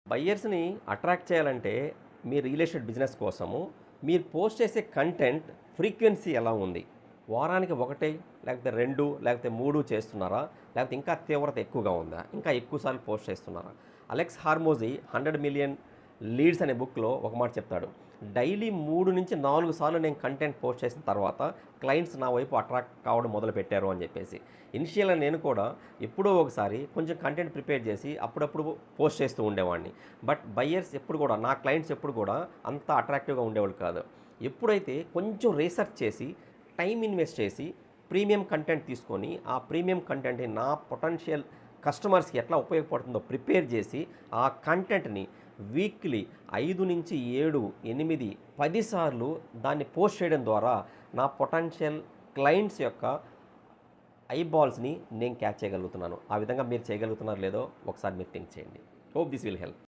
బయ్యర్స్‌ని attract చేయాలంటే మీ real estate business కోసము మీరు పోస్ట్ చేసే కంటెంట్ ఫ్రీక్వెన్సీ ఎలా ఉంది? వారానికి 1 లేకపోతే 2 లేకపోతే 3 చేస్తున్నారా? లేకపోతే ఇంకా తీవ్రత ఎక్కువగా ఉందా? ఇంకా ఎక్కువ సార్లు పోస్ట్ చేస్తున్నారా? అలెక్స్ హార్మోజీ 100 మిలియన్ లీడ్స్ అనే బుక్‌లో ఒక మాట చెప్తాడు. డైలీ 3-4 సార్లు నేను కంటెంట్ పోస్ట్ చేసిన తర్వాత క్లయింట్స్ నా వైపు అట్రాక్ట్ కావడం మొదలుపెట్టారు అని చెప్పేసి. ఇనిషియల్‌గా నేను కూడా ఎప్పుడో ఒకసారి కొంచెం కంటెంట్ ప్రిపేర్ చేసి అప్పుడప్పుడు పోస్ట్ చేస్తూ ఉండేవాడిని. బట్ బయ్యర్స్ ఎప్పుడు కూడా నా క్లయింట్స్ ఎప్పుడు కూడా అంత అట్రాక్టివ్‌గా ఉండేవాళ్ళు కాదు. ఎప్పుడైతే కొంచెం రీసెర్చ్ చేసి, టైం ఇన్వెస్ట్ చేసి, ప్రీమియం కంటెంట్ తీసుకొని, ఆ ప్రీమియం కంటెంట్‌ని నా పొటెన్షియల్ కస్టమర్స్‌కి ఎట్లా ఉపయోగపడుతుందో ప్రిపేర్ చేసి, ఆ కంటెంట్‌ని వీక్లీ 5-7, 8, 10 సార్లు దాన్ని పోస్ట్ చేయడం ద్వారా నా పొటెన్షియల్ క్లయింట్స్ యొక్క ఐబాల్స్‌ని నేను క్యాచ్ చేయగలుగుతున్నాను. ఆ విధంగా మీరు చేయగలుగుతున్నారో లేదో ఒకసారి మీరు థింక్ చేయండి. Hope this will help.